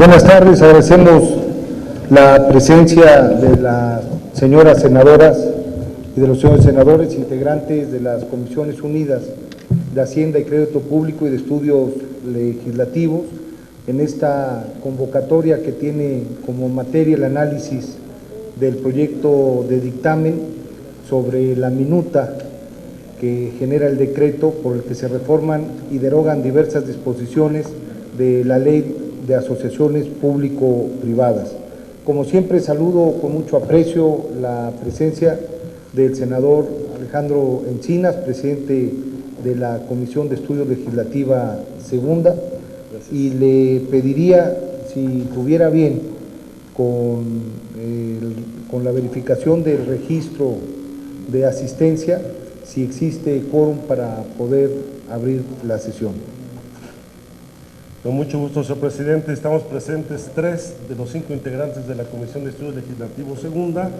Buenas tardes, agradecemos la presencia de las señoras senadoras y de los señores senadores integrantes de las Comisiones Unidas de Hacienda y Crédito Público y de Estudios Legislativos en esta convocatoria que tiene como materia el análisis del proyecto de dictamen sobre la minuta que genera el decreto por el que se reforman y derogan diversas disposiciones de la Ley de Asociaciones Público-Privadas. Como siempre, saludo con mucho aprecio la presencia del senador Alejandro Encinas, presidente de la Comisión de Estudios Legislativa Segunda, y le pediría, si tuviera bien, con la verificación del registro de asistencia, si existe quórum para poder abrir la sesión. Con mucho gusto, señor presidente. Estamos presentes 3 de los 5 integrantes de la Comisión de Estudios Legislativos Segunda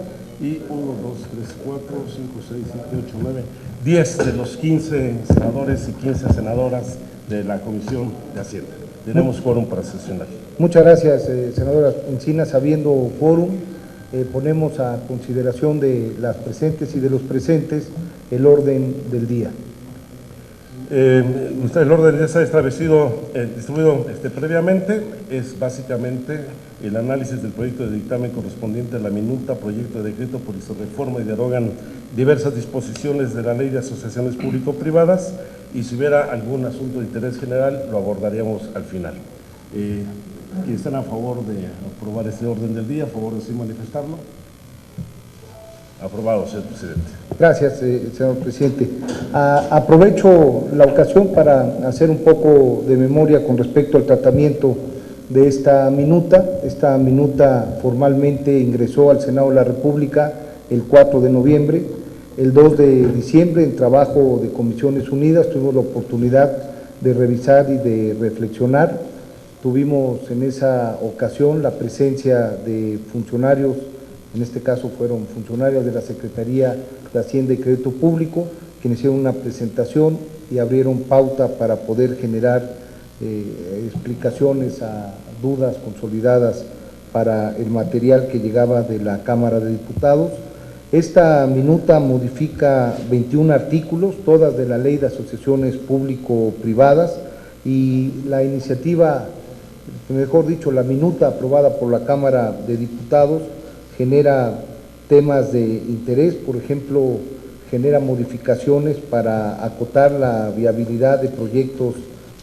y 1, 2, 3, 4, 5, 6, 7, 8, 9, 10 de los 15 senadores y 15 senadoras de la Comisión de Hacienda. Tenemos quórum para sesionar. Muchas gracias, senadora Encinas. Habiendo quórum, ponemos a consideración de las presentes y de los presentes el orden del día. El orden ya está establecido, distribuido previamente. Es básicamente el análisis del proyecto de dictamen correspondiente a la minuta, proyecto de decreto por el que se reforma y derogan diversas disposiciones de la Ley de Asociaciones Público-Privadas, y si hubiera algún asunto de interés general lo abordaríamos al final. Quienes están a favor de aprobar este orden del día, a favor de sí manifestarlo. Aprobado, señor presidente. Gracias, señor presidente. Aprovecho la ocasión para hacer un poco de memoria con respecto al tratamiento de esta minuta. Esta minuta formalmente ingresó al Senado de la República el 4 de noviembre. El 2 de diciembre, en trabajo de Comisiones Unidas, tuvimos la oportunidad de revisar y de reflexionar. Tuvimos en esa ocasión la presencia de funcionarios, en este caso fueron funcionarios de la Secretaría de Hacienda y Crédito Público, quienes hicieron una presentación y abrieron pauta para poder generar explicaciones a dudas consolidadas para el material que llegaba de la Cámara de Diputados. Esta minuta modifica 21 artículos, todas de la Ley de Asociaciones Público-Privadas, y la iniciativa, mejor dicho, la minuta aprobada por la Cámara de Diputados genera temas de interés. Por ejemplo, genera modificaciones para acotar la viabilidad de proyectos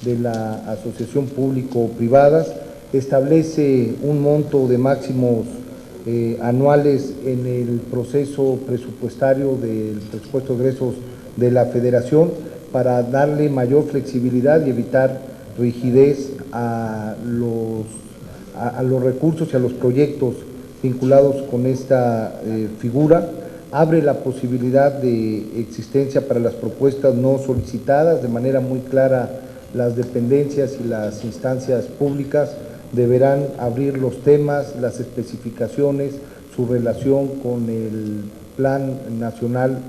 de la asociación público-privadas, establece un monto de máximos anuales en el proceso presupuestario del presupuesto de egresos de la Federación para darle mayor flexibilidad y evitar rigidez a los recursos y a los proyectos vinculados con esta figura. Abre la posibilidad de existencia para las propuestas no solicitadas. De manera muy clara, las dependencias y las instancias públicas deberán abrir los temas, las especificaciones, su relación con el Plan Nacional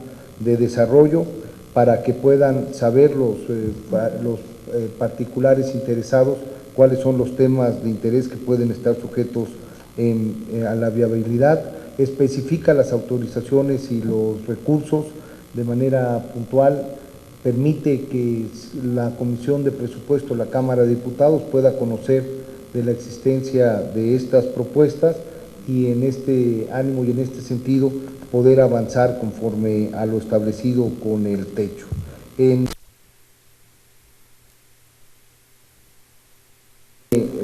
de Desarrollo, para que puedan saber los particulares interesados cuáles son los temas de interés que pueden estar sujetos a la viabilidad. Especifica las autorizaciones y los recursos de manera puntual, permite que la Comisión de Presupuesto, la Cámara de Diputados, pueda conocer de la existencia de estas propuestas y en este ánimo y en este sentido poder avanzar conforme a lo establecido con el techo. En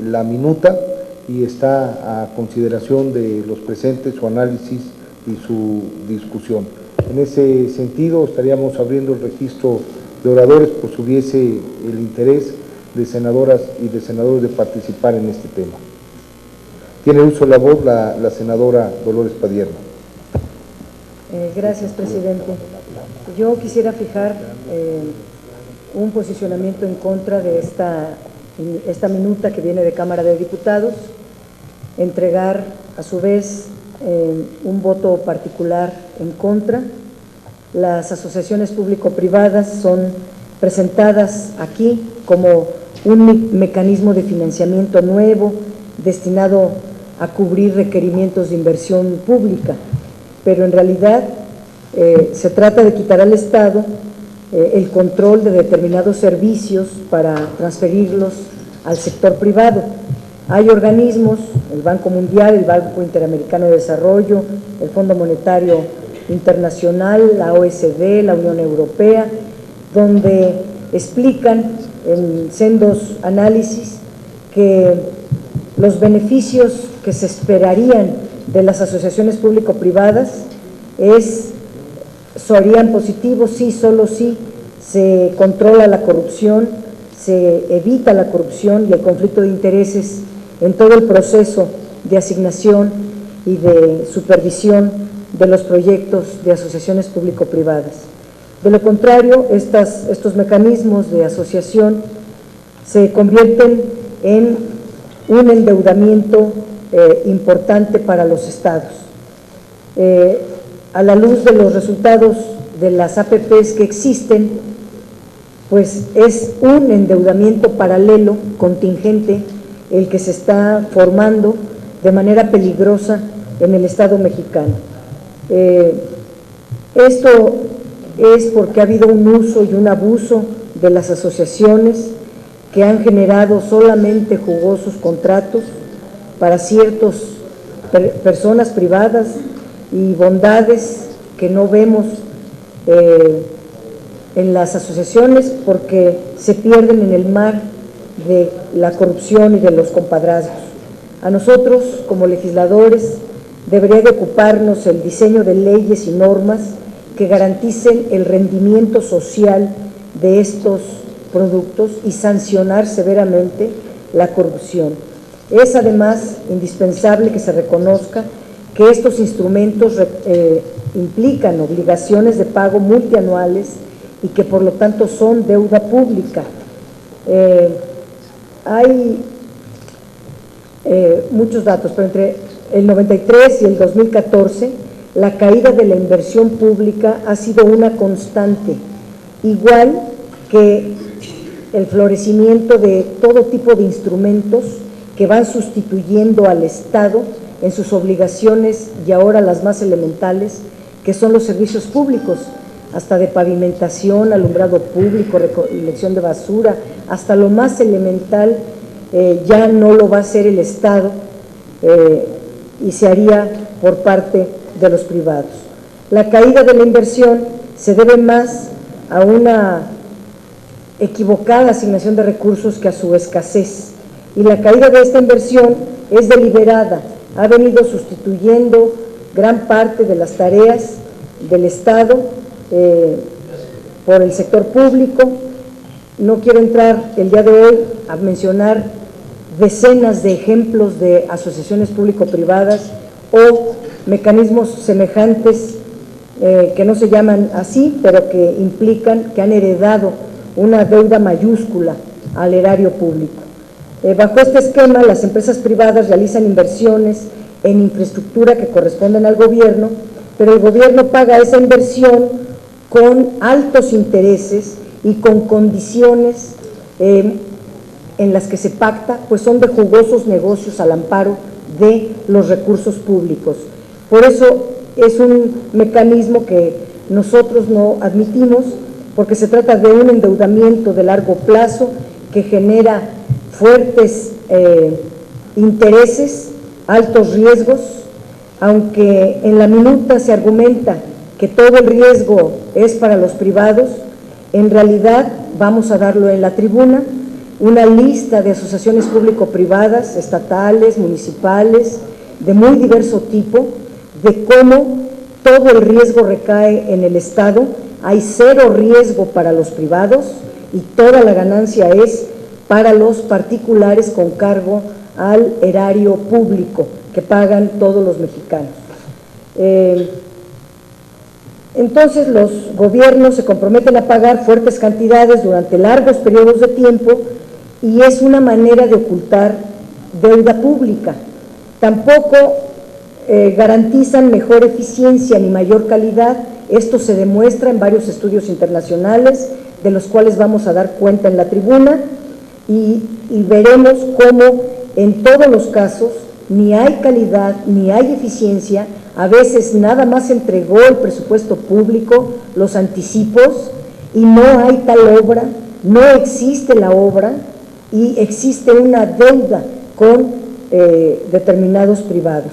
la minuta, y está a consideración de los presentes su análisis y su discusión. En ese sentido, estaríamos abriendo el registro de oradores por si hubiese el interés de senadoras y de senadores de participar en este tema. Tiene uso de la voz la senadora Dolores Padierna. Gracias, presidente. Yo quisiera fijar un posicionamiento en contra de esta minuta que viene de Cámara de Diputados, entregar a su vez un voto particular en contra. Las asociaciones público-privadas son presentadas aquí como un mecanismo de financiamiento nuevo destinado a cubrir requerimientos de inversión pública, pero en realidad se trata de quitar al Estado el control de determinados servicios para transferirlos al sector privado. Hay organismos, el Banco Mundial, el Banco Interamericano de Desarrollo, el Fondo Monetario Internacional, la OECD, la Unión Europea, donde explican en sendos análisis que los beneficios que se esperarían de las asociaciones público-privadas serían positivos si solo si se controla la corrupción, se evita la corrupción y el conflicto de intereses en todo el proceso de asignación y de supervisión de los proyectos de asociaciones público-privadas. De lo contrario, estos mecanismos de asociación se convierten en un endeudamiento importante para los estados. A la luz de los resultados de las APPs que existen, pues es un endeudamiento paralelo, contingente, el que se está formando de manera peligrosa en el Estado mexicano. Esto es porque ha habido un uso y un abuso de las asociaciones que han generado solamente jugosos contratos para ciertas personas privadas y bondades que no vemos en las asociaciones porque se pierden en el mar de la corrupción y de los compadrazgos. A nosotros, como legisladores, debería de ocuparnos el diseño de leyes y normas que garanticen el rendimiento social de estos productos y sancionar severamente la corrupción. Es además indispensable que se reconozca que estos instrumentos implican obligaciones de pago multianuales y que por lo tanto son deuda pública. Hay muchos datos, pero entre el 93 y el 2014 la caída de la inversión pública ha sido una constante, igual que el florecimiento de todo tipo de instrumentos que van sustituyendo al Estado en sus obligaciones y ahora las más elementales, que son los servicios públicos, hasta de pavimentación, alumbrado público, recolección de basura, hasta lo más elemental ya no lo va a hacer el Estado y se haría por parte de los privados. La caída de la inversión se debe más a una equivocada asignación de recursos que a su escasez, y la caída de esta inversión es deliberada, ha venido sustituyendo gran parte de las tareas del Estado por el sector público. No quiero entrar el día de hoy a mencionar decenas de ejemplos de asociaciones público-privadas o mecanismos semejantes que no se llaman así, pero que implican que han heredado una deuda mayúscula al erario público. Bajo este esquema, las empresas privadas realizan inversiones en infraestructura que corresponden al gobierno, pero el gobierno paga esa inversión con altos intereses y con condiciones en las que se pacta, pues son de jugosos negocios al amparo de los recursos públicos. Por eso es un mecanismo que nosotros no admitimos, porque se trata de un endeudamiento de largo plazo que genera fuertes intereses, altos riesgos, aunque en la minuta se argumenta que todo el riesgo es para los privados. En realidad vamos a darlo en la tribuna, una lista de asociaciones público-privadas, estatales, municipales, de muy diverso tipo, de cómo todo el riesgo recae en el Estado, hay cero riesgo para los privados y toda la ganancia es para los particulares con cargo al erario público que pagan todos los mexicanos. Entonces los gobiernos se comprometen a pagar fuertes cantidades durante largos periodos de tiempo y es una manera de ocultar deuda pública. Tampoco garantizan mejor eficiencia ni mayor calidad. Esto se demuestra en varios estudios internacionales, de los cuales vamos a dar cuenta en la tribuna, y veremos cómo en todos los casos ni hay calidad, ni hay eficiencia, a veces nada más entregó el presupuesto público, los anticipos, y no hay tal obra, no existe la obra y existe una deuda con determinados privados.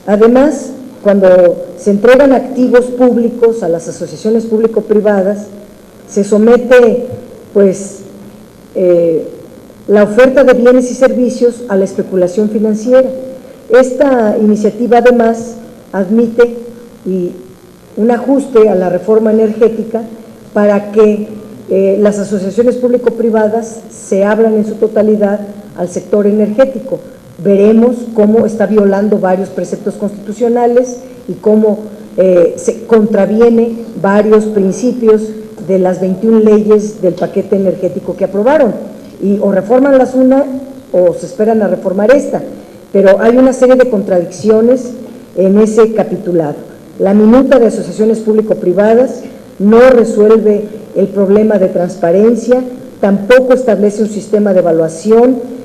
Además, cuando se entregan activos públicos a las asociaciones público-privadas, se somete pues la oferta de bienes y servicios a la especulación financiera. Esta iniciativa además admite un ajuste a la reforma energética para que las asociaciones público-privadas se abran en su totalidad al sector energético. Veremos cómo está violando varios preceptos constitucionales y cómo se contraviene varios principios de las 21 leyes del paquete energético que aprobaron. Y o reforman las una o se esperan a reformar esta, pero hay una serie de contradicciones en ese capitulado. La minuta de asociaciones público-privadas no resuelve el problema de transparencia, tampoco establece un sistema de evaluación,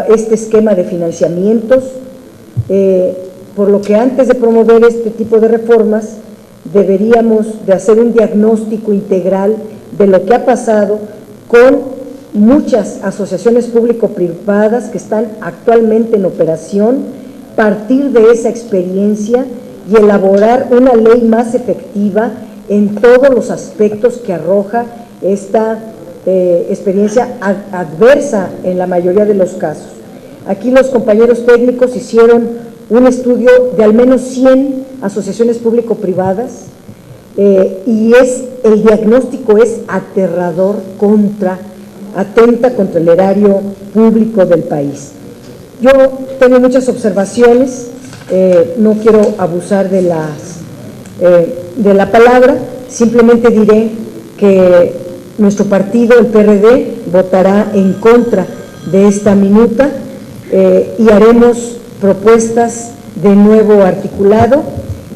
este esquema de financiamientos, por lo que antes de promover este tipo de reformas deberíamos de hacer un diagnóstico integral de lo que ha pasado con muchas asociaciones público-privadas que están actualmente en operación, partir de esa experiencia y elaborar una ley más efectiva en todos los aspectos que arroja esta experiencia adversa en la mayoría de los casos. Aquí los compañeros técnicos hicieron un estudio de al menos 100 asociaciones público-privadas y el diagnóstico es aterrador, atenta contra el erario público del país. Yo tengo muchas observaciones, no quiero abusar de la palabra, simplemente diré que nuestro partido, el PRD, votará en contra de esta minuta y haremos propuestas de nuevo articulado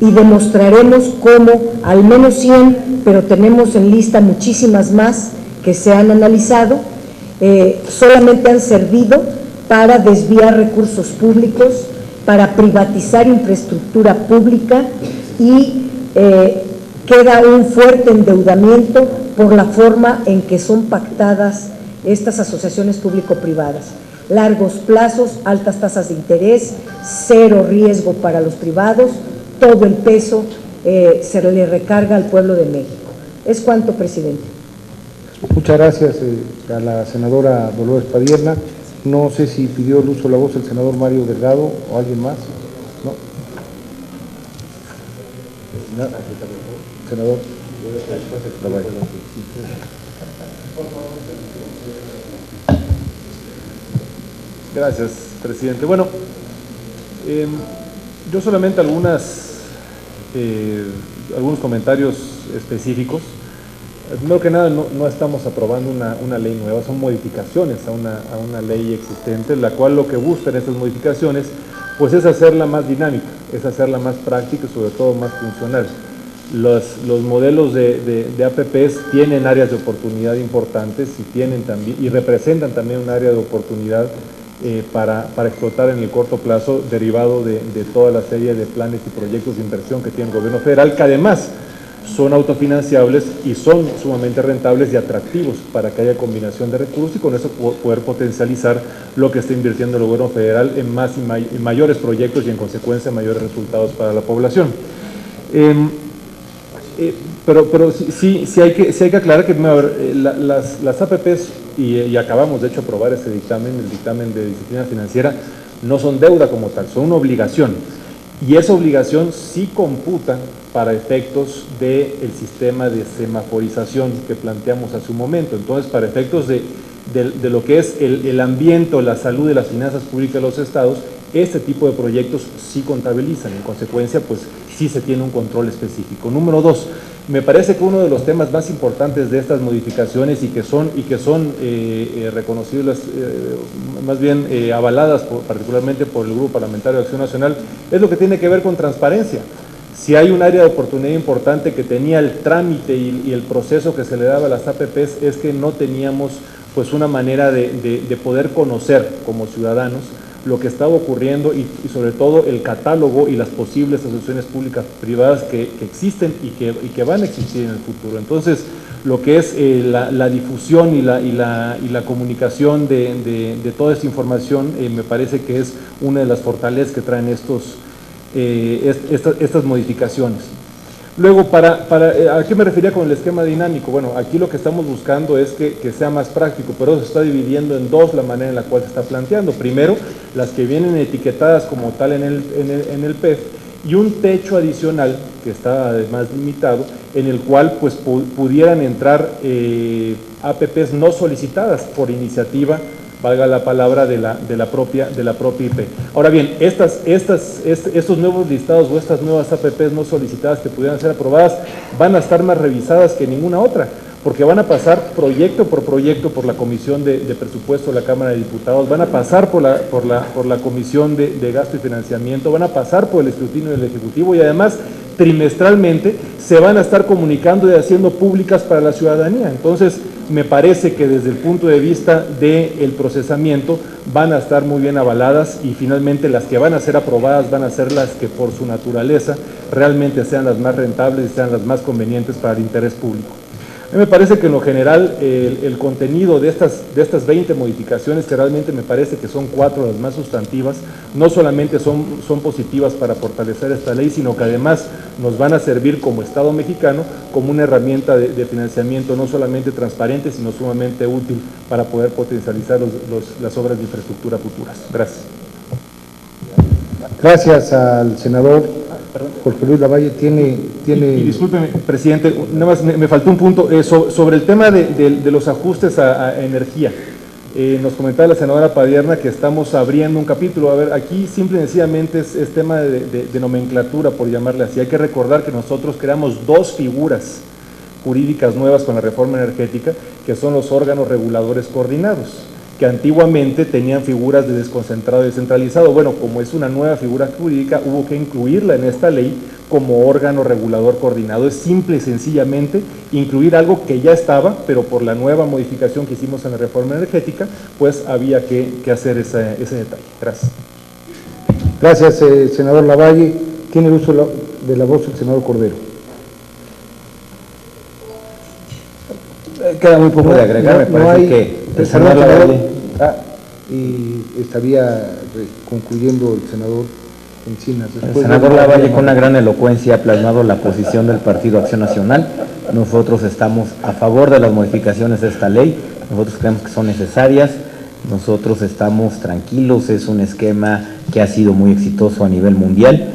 y demostraremos cómo al menos 100, pero tenemos en lista muchísimas más que se han analizado, solamente han servido para desviar recursos públicos, para privatizar infraestructura pública y queda un fuerte endeudamiento por la forma en que son pactadas estas asociaciones público-privadas. Largos plazos, altas tasas de interés, cero riesgo para los privados, todo el peso se le recarga al pueblo de México. Es cuanto, presidente. Muchas gracias a la senadora Dolores Padierna. No sé si pidió el uso de la voz el senador Mario Delgado o alguien más. ¿No? Senador. Gracias, presidente. Bueno, yo solamente algunos comentarios específicos. Primero que nada, no estamos aprobando una ley nueva, son modificaciones a una ley existente, la cual lo que busca en estas modificaciones pues es hacerla más dinámica, es hacerla más práctica y sobre todo más funcional. Los modelos de APPs tienen áreas de oportunidad importantes y representan también un área de oportunidad para explotar en el corto plazo, derivado de toda la serie de planes y proyectos de inversión que tiene el gobierno federal, que además son autofinanciables y son sumamente rentables y atractivos para que haya combinación de recursos y con eso poder potencializar lo que está invirtiendo el gobierno federal en más y mayores proyectos y en consecuencia mayores resultados para la población. Pero sí hay que aclarar que las APPs, y acabamos de hecho aprobar ese dictamen, el dictamen de disciplina financiera, no son deuda como tal, son una obligación. Y esa obligación sí computa para efectos del sistema de semaforización que planteamos hace un momento. Entonces, para efectos de lo que es el ambiente, la salud de las finanzas públicas de los estados, este tipo de proyectos sí contabilizan. En consecuencia, pues sí se tiene un control específico. Número 2, me parece que uno de los temas más importantes de estas modificaciones y que son reconocibles, más bien avaladas particularmente por el Grupo Parlamentario de Acción Nacional, es lo que tiene que ver con transparencia. Si hay un área de oportunidad importante que tenía el trámite y el proceso que se le daba a las APPs, es que no teníamos pues una manera de poder conocer como ciudadanos lo que estaba ocurriendo y sobre todo el catálogo y las posibles asociaciones públicas privadas que existen y que van a existir en el futuro. Entonces, lo que es la difusión y la comunicación de toda esta información me parece que es una de las fortalezas que traen estas modificaciones. Luego, ¿a qué me refería con el esquema dinámico? Bueno, aquí lo que estamos buscando es que sea más práctico, pero se está dividiendo en dos la manera en la cual se está planteando. Primero, las que vienen etiquetadas como tal en el PEF, y un techo adicional, que está además limitado, en el cual pues pudieran entrar APPs no solicitadas por iniciativa, valga la palabra, de la propia IP. Ahora bien, estos nuevos listados o estas nuevas APPs no solicitadas que pudieran ser aprobadas van a estar más revisadas que ninguna otra, porque van a pasar proyecto por proyecto por la Comisión de Presupuesto de la Cámara de Diputados, van a pasar por la Comisión de Gasto y Financiamiento, van a pasar por el escrutinio del Ejecutivo y además trimestralmente se van a estar comunicando y haciendo públicas para la ciudadanía. Entonces, me parece que desde el punto de vista del procesamiento van a estar muy bien avaladas y finalmente las que van a ser aprobadas van a ser las que por su naturaleza realmente sean las más rentables y sean las más convenientes para el interés público. A mí me parece que en lo general el contenido de estas 20 modificaciones, que realmente me parece que son 4 las más sustantivas, no solamente son positivas para fortalecer esta ley, sino que además nos van a servir como Estado mexicano como una herramienta de financiamiento no solamente transparente, sino sumamente útil para poder potencializar las obras de infraestructura futuras. Gracias. Gracias al senador Jorge Luis Lavalle. Y discúlpeme, presidente, nada más me faltó un punto sobre el tema de los ajustes a energía. Nos comentaba la senadora Padierna que estamos abriendo un capítulo. A ver, aquí simple y sencillamente es tema de nomenclatura, por llamarle así. Hay que recordar que nosotros creamos 2 figuras jurídicas nuevas con la reforma energética, que son los órganos reguladores coordinados, que antiguamente tenían figuras de desconcentrado y descentralizado. Bueno, como es una nueva figura jurídica, hubo que incluirla en esta ley como órgano regulador coordinado. Es simple y sencillamente incluir algo que ya estaba, pero por la nueva modificación que hicimos en la reforma energética, pues había que hacer ese detalle. Gracias. Gracias, senador Lavalle. Tiene el uso de la voz el senador Cordero. Queda muy poco de agregar, me parece que el senador Lavalle... y estaría concluyendo el senador Encinas. El senador Lavalle con una gran elocuencia ha plasmado la posición del Partido Acción Nacional. Nosotros estamos a favor de las modificaciones de esta ley, nosotros creemos que son necesarias, nosotros estamos tranquilos, es un esquema que ha sido muy exitoso a nivel mundial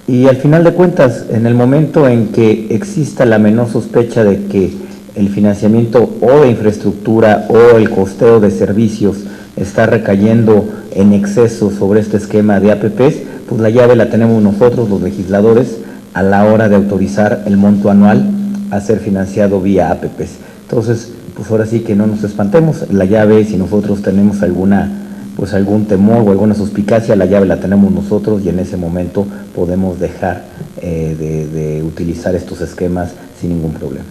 y al final de cuentas, en el momento en que exista la menor sospecha de que el financiamiento o de infraestructura o el costeo de servicios está recayendo en exceso sobre este esquema de APPs, pues la llave la tenemos nosotros, los legisladores, a la hora de autorizar el monto anual a ser financiado vía APPs. Entonces, pues ahora sí que no nos espantemos, la llave, si nosotros tenemos algún temor o alguna suspicacia, la llave la tenemos nosotros y en ese momento podemos dejar de utilizar estos esquemas sin ningún problema.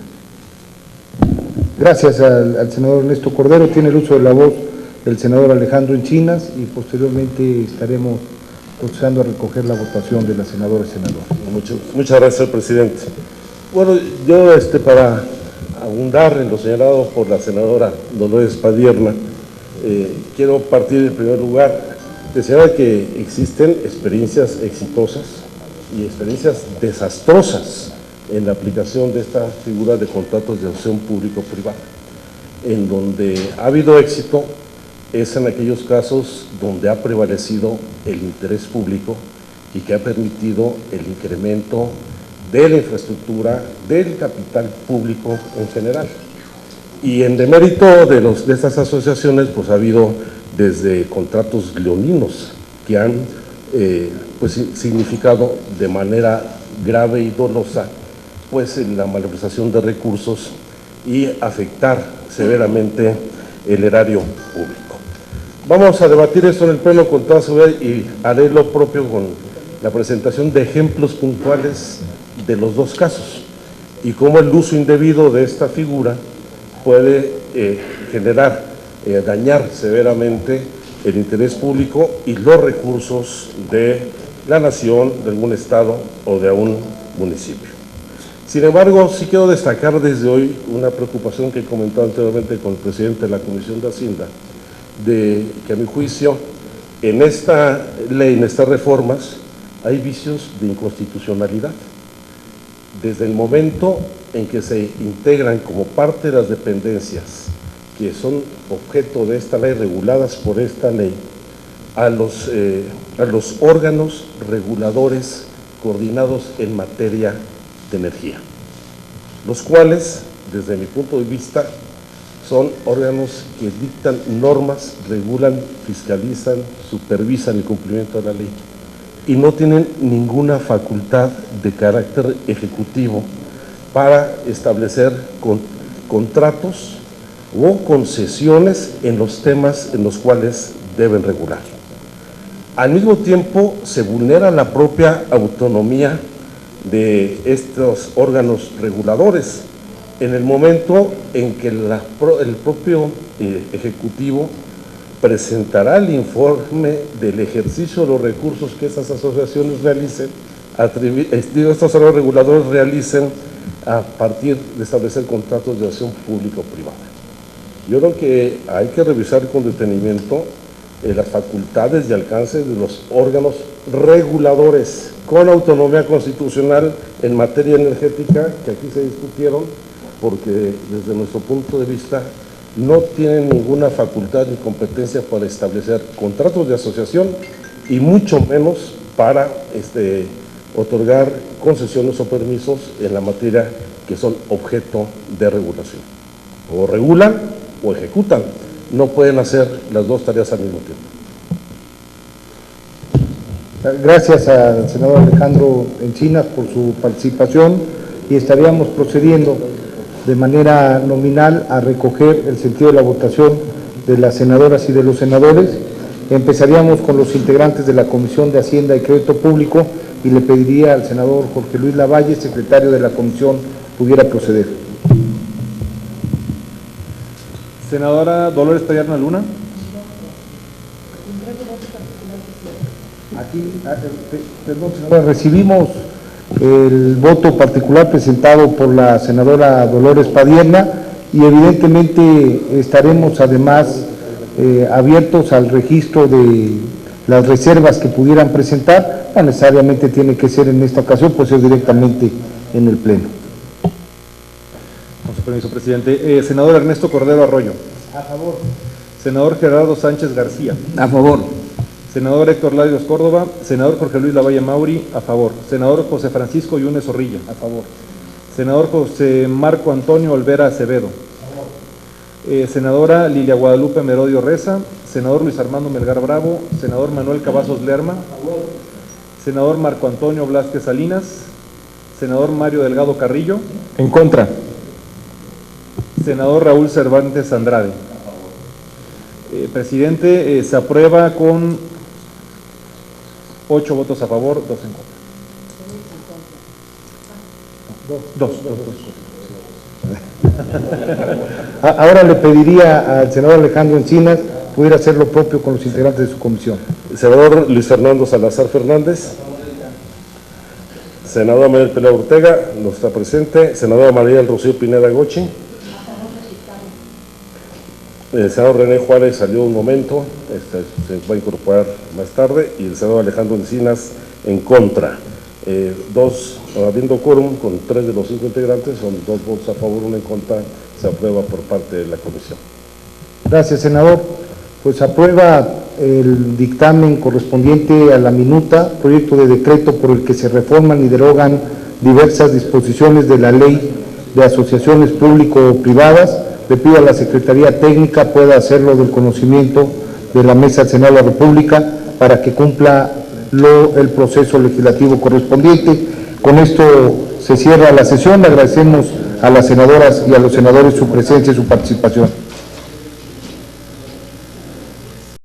Gracias al senador Ernesto Cordero. Tiene el uso de la voz el senador Alejandro Encinas y posteriormente estaremos procesando a recoger la votación de la senadora y senador. Muchas gracias, presidente. Bueno, yo para abundar en lo señalado por la senadora Dolores Padierna, quiero partir en primer lugar de señalar que existen experiencias exitosas y experiencias desastrosas en la aplicación de esta figura de contratos de asociación público-privada. En donde ha habido éxito es en aquellos casos donde ha prevalecido el interés público y que ha permitido el incremento de la infraestructura, del capital público en general. Y en demérito de estas asociaciones, pues ha habido desde contratos leoninos que han significado de manera grave y dolosa pues en la malversación de recursos y afectar severamente el erario público. Vamos a debatir esto en el Pleno con toda seguridad y haré lo propio con la presentación de ejemplos puntuales de los dos casos y cómo el uso indebido de esta figura puede dañar severamente el interés público y los recursos de la nación, de algún estado o de un municipio. Sin embargo, sí quiero destacar desde hoy una preocupación que he comentado anteriormente con el presidente de la Comisión de Hacienda, de que a mi juicio en esta ley, en estas reformas, hay vicios de inconstitucionalidad. Desde el momento en que se integran como parte de las dependencias que son objeto de esta ley, reguladas por esta ley, a los órganos reguladores coordinados en materia de energía, los cuales, desde mi punto de vista, son órganos que dictan normas, regulan, fiscalizan, supervisan el cumplimiento de la ley y no tienen ninguna facultad de carácter ejecutivo para establecer contratos o concesiones en los temas en los cuales deben regular. Al mismo tiempo, se vulnera la propia autonomía de estos órganos reguladores en el momento en que el propio Ejecutivo presentará el informe del ejercicio de los recursos que estas asociaciones realicen, estos órganos reguladores realicen a partir de establecer contratos de acción público-privada. Yo creo que hay que revisar con detenimiento las facultades y alcances de los órganos reguladores con autonomía constitucional en materia energética que aquí se discutieron, porque desde nuestro punto de vista no tienen ninguna facultad ni competencia para establecer contratos de asociación y mucho menos para otorgar concesiones o permisos en la materia que son objeto de regulación. O regulan o ejecutan, no pueden hacer las dos tareas al mismo tiempo. Gracias al senador Alejandro Encinas por su participación y estaríamos procediendo de manera nominal a recoger el sentido de la votación de las senadoras y de los senadores. Empezaríamos con los integrantes de la Comisión de Hacienda y Crédito Público y le pediría al senador Jorge Luis Lavalle, secretario de la Comisión, pudiera proceder. Senadora Dolores Padierna Luna. Aquí, perdón, senadora, recibimos el voto particular presentado por la senadora Dolores Padierna y evidentemente estaremos además abiertos al registro de las reservas que pudieran presentar. No necesariamente tiene que ser en esta ocasión, pues es directamente en el Pleno. Con su permiso, presidente. Senador Ernesto Cordero Arroyo. A favor. Senador Gerardo Sánchez García. A favor. Senador Héctor Larios Córdoba. Senador Jorge Luis Lavalle Mauri. A favor. Senador José Francisco Yunes Zorrilla. A favor. Senador José Marco Antonio Olvera Acevedo. A favor. Senadora Lilia Guadalupe Merodio Reza. Senador Luis Armando Melgar Bravo. Senador Manuel Cavazos Lerma. A favor. Senador Marco Antonio Blázquez Salinas. Senador Mario Delgado Carrillo. En contra. Senador Raúl Cervantes Andrade. Presidente, se aprueba con 8 votos a favor, 2 en contra. Ahora le pediría al senador Alejandro Encinas pudiera hacer lo propio con los integrantes de su comisión. Senador Luis Fernando Salazar Fernández. Senador Manuel Pelea Ortega, no está presente. Senadora María del Rocío Pineda Gochi. El senador René Juárez salió un momento, se va a incorporar más tarde, y el senador Alejandro Encinas en contra. Habiendo quórum con 3 de los 5 integrantes, son 2 votos a favor, 1 en contra, se aprueba por parte de la comisión. Gracias, senador. Pues aprueba el dictamen correspondiente a la minuta, proyecto de decreto por el que se reforman y derogan diversas disposiciones de la Ley de Asociaciones Público-Privadas. Le pido a la Secretaría Técnica pueda hacerlo del conocimiento de la Mesa del Senado de la República para que cumpla el proceso legislativo correspondiente. Con esto se cierra la sesión. Le agradecemos a las senadoras y a los senadores su presencia y su participación.